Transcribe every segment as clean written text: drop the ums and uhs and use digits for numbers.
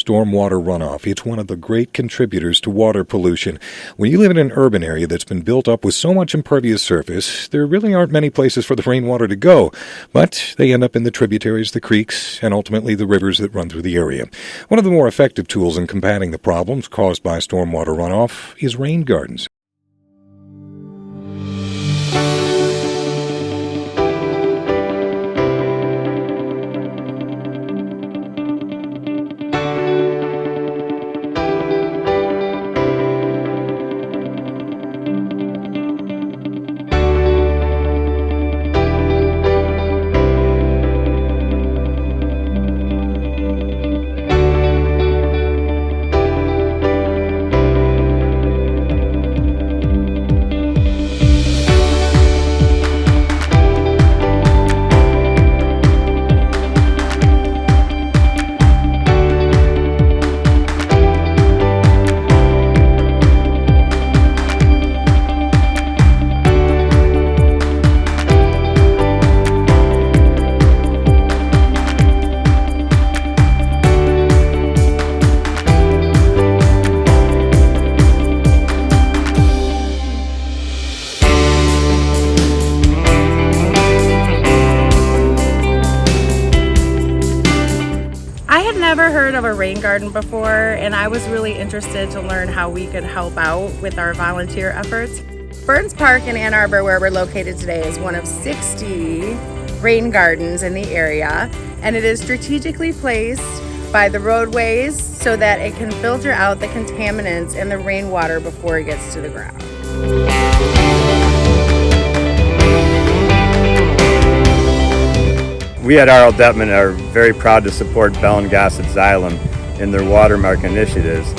Stormwater runoff. It's one of the great contributors to water pollution. When you live in an urban area that's been built up with so much impervious surface, there really aren't many places for the rainwater to go. But they end up in the tributaries, the creeks, and ultimately the rivers that run through the area. One of the more effective tools in combating the problems caused by stormwater runoff is rain gardens. Never heard of a rain garden before, and I was really interested to learn how we could help out with our volunteer efforts. Burns Park in Ann Arbor, where we're located today, is one of 60 rain gardens in the area, and it is strategically placed by the roadways so that it can filter out the contaminants in the rainwater before it gets to the ground. We at R.L. Deppmann are very proud to support Bell & Gossett Xylem in their Watermark initiatives.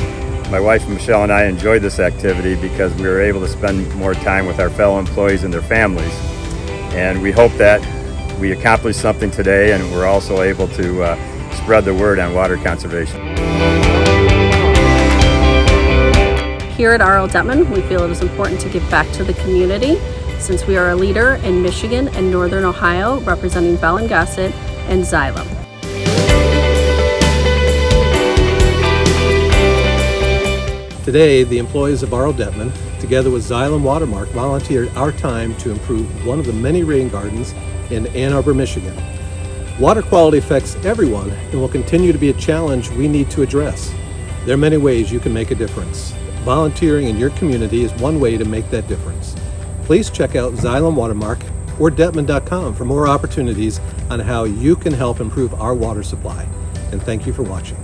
My wife Michelle and I enjoyed this activity because we were able to spend more time with our fellow employees and their families. And we hope that we accomplished something today, and we're also able to spread the word on water conservation. Here at R.L. Deppmann, we feel it is important to give back to the community, since we are a leader in Michigan and Northern Ohio representing Bell & Gossett and Xylem. Today, the employees of R.L. Deppmann, together with Xylem Watermark, volunteered our time to improve one of the many rain gardens in Ann Arbor, Michigan. Water quality affects everyone and will continue to be a challenge we need to address. There are many ways you can make a difference. Volunteering in your community is one way to make that difference. Please check out Xylem Watermark or Deppmann.com for more opportunities on how you can help improve our water supply. And thank you for watching.